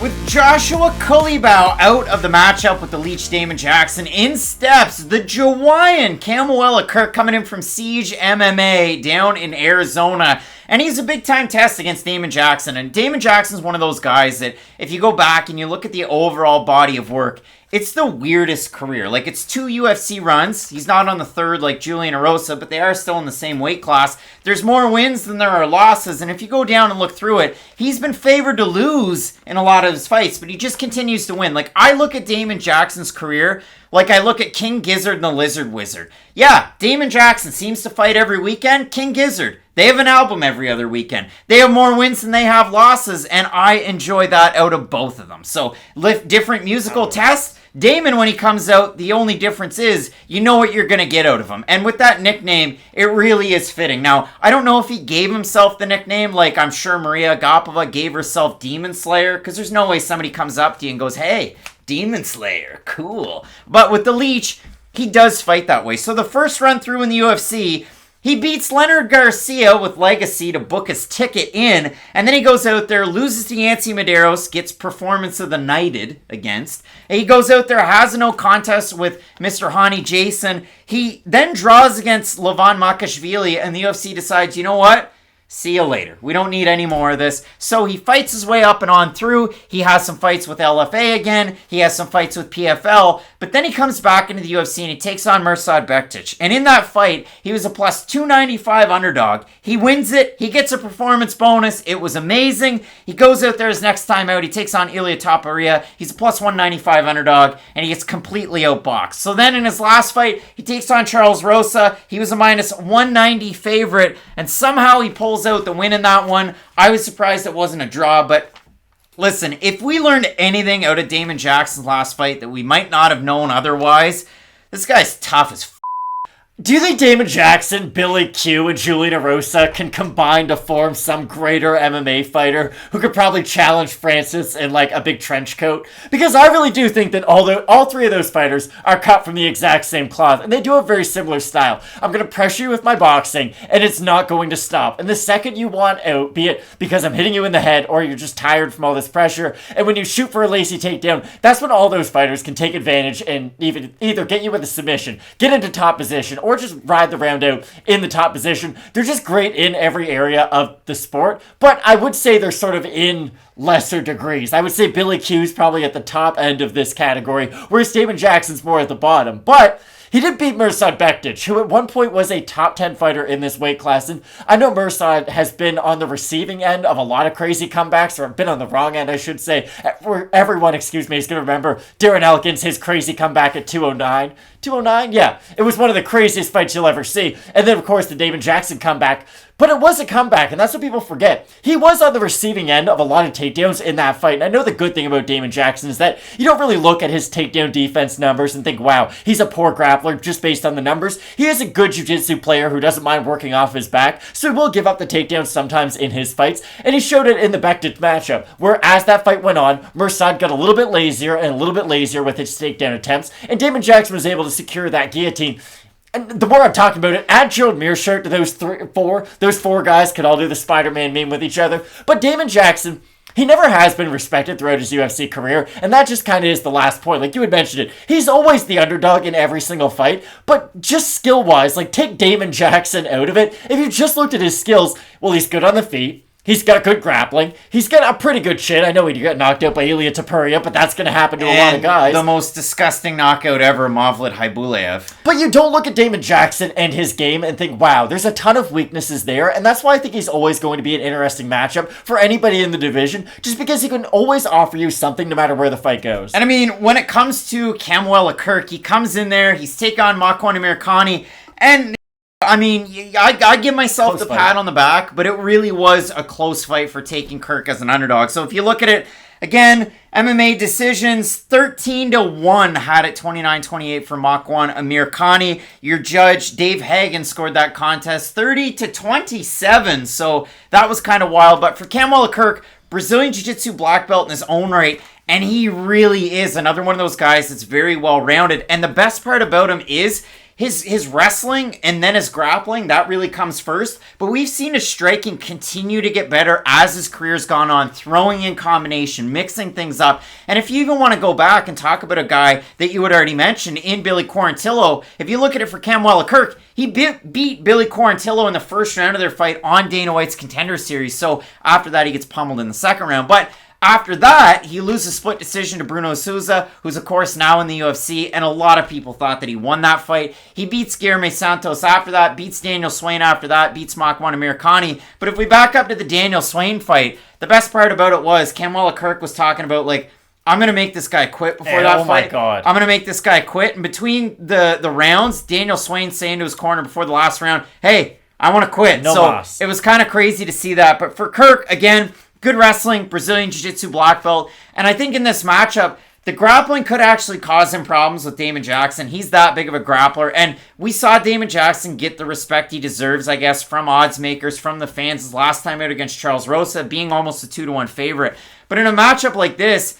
With Joshua Culibao out of the matchup with the Leech Damon Jackson, in steps the Jawaiian Kamuela Kirk coming in from Siege MMA down in Arizona. And he's a big-time test against Damon Jackson. And Damon Jackson's one of those guys that, if you go back and you look at the overall body of work, it's the weirdest career. Like, it's 2 UFC runs. He's not on the third like Julian Erosa, but they are still in the same weight class. There's more wins than there are losses. And if you go down and look through it, he's been favored to lose in a lot of his fights, but he just continues to win. Like, I look at Damon Jackson's career like I look at King Gizzard and the Lizard Wizard. Yeah, Damon Jackson seems to fight every weekend. King Gizzard, they have an album every other weekend. They have more wins than they have losses, and I enjoy that out of both of them. So, different musical tests. Damon, when he comes out, the only difference is you know what you're going to get out of him. And with that nickname, it really is fitting. Now, I don't know if he gave himself the nickname like I'm sure Maria Agapova gave herself Demon Slayer, because there's no way somebody comes up to you and goes, hey, Demon Slayer, cool. But with the Leech, he does fight that way. So the first run through in the UFC, he beats Leonard Garcia with Legacy to book his ticket in, and then he goes out there, loses to Yancy Medeiros, gets Performance of the Nighted against. And he goes out there, has a no contest with Mr. Hani Jason. He then draws against Levan Makashvili, and the UFC decides, you know what? See you later. We don't need any more of this. So he fights his way up and on through. He has some fights with LFA again. He has some fights with PFL. But then he comes back into the UFC and he takes on Murzakanov. And in that fight, he was a plus 295 underdog. He wins it. He gets a performance bonus. It was amazing. He goes out there his next time out. He takes on Ilya Topuria. He's a plus 195 underdog. And he gets completely outboxed. So then in his last fight, he takes on Charles Rosa. He was a minus 190 favorite. And somehow he pulls out the win in that one. I was surprised it wasn't a draw, but listen, if we learned anything out of Damon Jackson's last fight that we might not have known otherwise, this guy's tough as Do you think Damon Jackson, Billy Q, and Julian Erosa can combine to form some greater MMA fighter who could probably challenge Francis in like a big trench coat? Because I really do think that all three of those fighters are cut from the exact same cloth, and they do a very similar style. I'm going to pressure you with my boxing, and it's not going to stop. And the second you want out, be it because I'm hitting you in the head or you're just tired from all this pressure, and when you shoot for a lacy takedown, that's when all those fighters can take advantage and either get you with a submission, get into top position, or just ride the round out in the top position. They're just great in every area of the sport, but I would say they're sort of in lesser degrees. I would say Billy Q's probably at the top end of this category, whereas Damon Jackson's more at the bottom. But he did beat Murzakanov, who at one point was a top 10 fighter in this weight class. And I know Murzakanov has been on the receiving end of a lot of crazy comebacks, or been on the wrong end, I should say. Everyone, is going to remember Darren Elkins, his crazy comeback at 209. 209? Yeah. It was one of the craziest fights you'll ever see. And then, of course, the Damon Jackson comeback. But it was a comeback, and that's what people forget. He was on the receiving end of a lot of takedowns in that fight. And I know the good thing about Damon Jackson is that you don't really look at his takedown defense numbers and think, wow, he's a poor grappler just based on the numbers. He is a good jiu-jitsu player who doesn't mind working off his back, so he will give up the takedowns sometimes in his fights. And he showed it in the Bektic matchup, where as that fight went on, Murzakanov got a little bit lazier and a little bit lazier with his takedown attempts, and Damon Jackson was able to secure that guillotine. And the more I'm talking about it, add Gerald Meerschaert to those four guys could all do the Spider-Man meme with each other. But Damon Jackson, he never has been respected throughout his UFC career, and that just kind of is the last point. Like you had mentioned it, he's always the underdog in every single fight, but just skill-wise, like take Damon Jackson out of it. If you just looked at his skills, well, he's good on the feet. He's got good grappling. He's got a pretty good chin. I know he got knocked out by Ilya Topuria, but that's going to happen to a lot of guys. The most disgusting knockout ever, Maverick Haibulev. But you don't look at Damon Jackson and his game and think, wow, there's a ton of weaknesses there. And that's why I think he's always going to be an interesting matchup for anybody in the division, just because he can always offer you something no matter where the fight goes. And I mean, when it comes to Kamuela Kirk, he comes in there, he's taking on Makwan Amirkhani, and I mean, I give myself the pat on the back, but it really was a close fight for taking Kirk as an underdog. So if you look at it, again, MMA decisions, 13-1 had it 29-28 for Makwan Amirkhani. Your judge, Dave Hagen, scored that contest 30-27. So that was kind of wild. But for Kamuela Kirk, Brazilian Jiu-Jitsu black belt in his own right, and he really is another one of those guys that's very well-rounded. And the best part about him is his wrestling and then his grappling, that really comes first. But we've seen his striking continue to get better as his career's gone on, throwing in combination, mixing things up. And if you even want to go back and talk about a guy that you had already mentioned in Billy Quarantillo, if you look at it for Kamuela Kirk, he beat Billy Quarantillo in the first round of their fight on Dana White's Contender Series. So after that, he gets pummeled in the second round. But after that, he loses split decision to Bruno Souza, who's of course now in the UFC, and a lot of people thought that he won that fight. He beats Guillermo Santos after that, beats Daniel Swain after that, beats Makwan Amirkhani. But if we back up to the Daniel Swain fight, the best part about it was Kamuela Kirk was talking about, like, I'm going to make this guy quit before that fight. Oh my God. I'm going to make this guy quit. And between the rounds, Daniel Swain saying to his corner before the last round, hey, I want to quit. It was kind of crazy to see that. But for Kirk, again, good wrestling, Brazilian Jiu-Jitsu black belt. And I think in this matchup, the grappling could actually cause him problems with Damon Jackson. He's that big of a grappler. And we saw Damon Jackson get the respect he deserves, I guess, from odds makers, from the fans his last time out against Charles Rosa, being almost a 2-1 favorite. But in a matchup like this,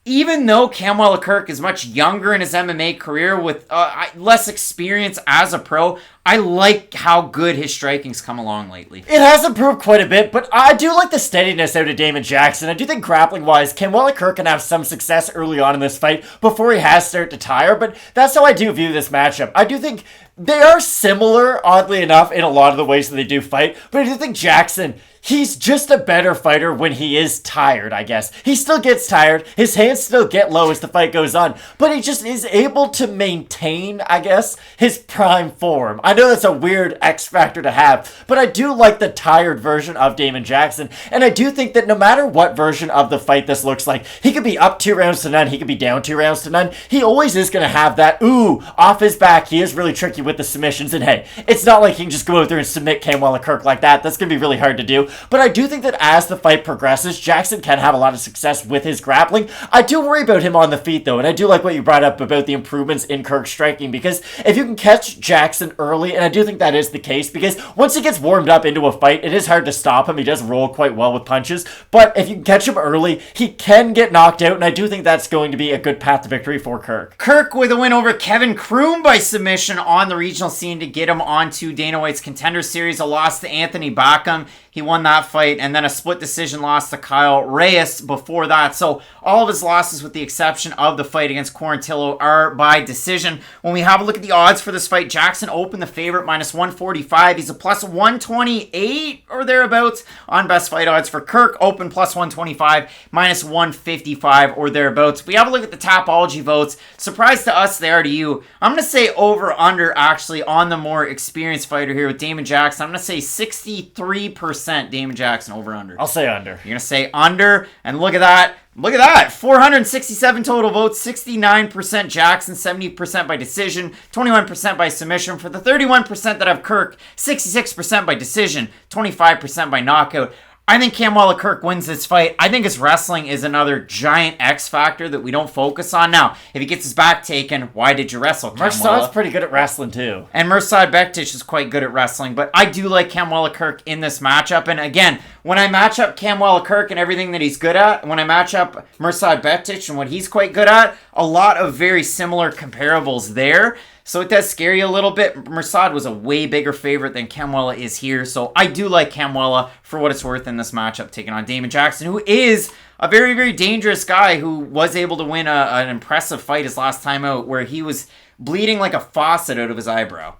even though Kamuela Kirk is much younger in his MMA career with less experience as a pro, I like how good his striking's come along lately. It has improved quite a bit, but I do like the steadiness out of Damon Jackson. I do think grappling-wise, Kamuela Kirk can have some success early on in this fight before he has started to tire, but that's how I do view this matchup. I do think they are similar, oddly enough, in a lot of the ways that they do fight, but I do think Jackson, he's just a better fighter when he is tired, I guess. He still gets tired, his hands still get low as the fight goes on, but he just is able to maintain, I guess, his prime form. I know that's a weird X factor to have, but I do like the tired version of Damon Jackson, and I do think that no matter what version of the fight this looks like, he could be up 2-0, he could be down 2-0, he always is going to have that, off his back, he is really tricky with the submissions, and hey, it's not like he can just go out there and submit Kamuela Kirk like that. That's going to be really hard to do, but I do think that as the fight progresses, Jackson can have a lot of success with his grappling. I do worry about him on the feet, though, and I do like what you brought up about the improvements in Kirk's striking, because if you can catch Jackson early, and I do think that is the case, because once he gets warmed up into a fight, it is hard to stop him. He does roll quite well with punches, but if you can catch him early, he can get knocked out, and I do think that's going to be a good path to victory for Kirk. Kirk with a win over Kevin Kroom by submission on the regional scene to get him onto Dana White's Contender Series. A loss to Anthony Backham. He won that fight, and then a split decision loss to Kyle Reyes before that. So all of his losses, with the exception of the fight against Quarantillo, are by decision. When we have a look at the odds for this fight, Jackson opened the favorite -145. He's a +128 or thereabouts on best fight odds. For Kirk, open +125, -155 or thereabouts. If we have a look at the Tapology votes, surprise to us, they are to you. I'm going to say over-under, actually, on the more experienced fighter here with Damon Jackson. I'm going to say 63% Damon Jackson over-under. I'll say under. You're going to say under, and look at that. Look at that. 467 total votes, 69% Jackson, 70% by decision, 21% by submission. For the 31% that have Kirk, 66% by decision, 25% by knockout. I think Kamuela Kirk wins this fight. I think his wrestling is another giant X factor that we don't focus on. Now, if he gets his back taken, why did you wrestle, Kamuela? Murzakanov pretty good at wrestling, too. And Mirsad Bektic is quite good at wrestling, but I do like Kamuela Kirk in this matchup. And again, when I match up Kamuela Kirk and everything that he's good at, when I match up Mirsad Bektic and what he's quite good at, a lot of very similar comparables there. So it does scare you a little bit. Mirsad was a way bigger favorite than Kamuela is here. So I do like Kamuela for what it's worth in this matchup, taking on Damon Jackson, who is a very, very dangerous guy who was able to win an impressive fight his last time out where he was bleeding like a faucet out of his eyebrow.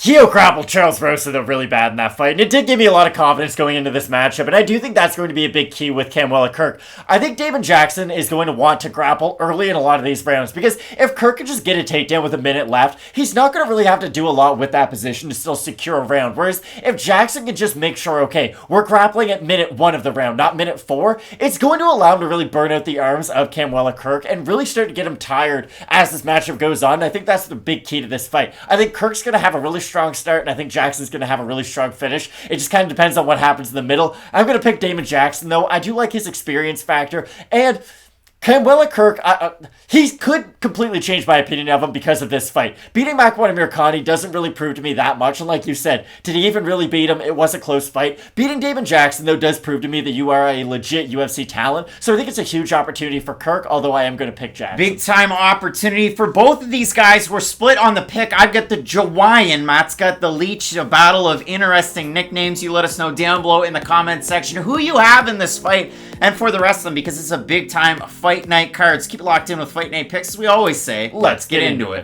He grappled Charles Rosa, though, really bad in that fight, and it did give me a lot of confidence going into this matchup, and I do think that's going to be a big key with Kamuela Kirk. I think Damon Jackson is going to want to grapple early in a lot of these rounds, because if Kirk can just get a takedown with a minute left, he's not going to really have to do a lot with that position to still secure a round, whereas if Jackson can just make sure, okay, we're grappling at minute 1 of the round, not minute 4, it's going to allow him to really burn out the arms of Kamuela Kirk and really start to get him tired as this matchup goes on, and I think that's the big key to this fight. I think Kirk's going to have a really strong start, and I think Jackson's going to have a really strong finish. It just kind of depends on what happens in the middle. I'm going to pick Damon Jackson, though. I do like his experience factor, and Kamuela Kirk, he could completely change my opinion of him because of this fight. Beating Amirkhani doesn't really prove to me that much, and like you said, did he even really beat him? It was a close fight. Beating Damon Jackson, though, does prove to me that you are a legit UFC talent, so I think it's a huge opportunity for Kirk, although I am going to pick Jackson. Big time opportunity for both of these guys. We're split on the pick. I've got the Jawaiian. Matt's got the Leech. A battle of interesting nicknames. You let us know down below in the comments section who you have in this fight and for the rest of them, because it's a big time fight night cards. Keep it locked in with Fight Night picks, as we always say. Let's get into it.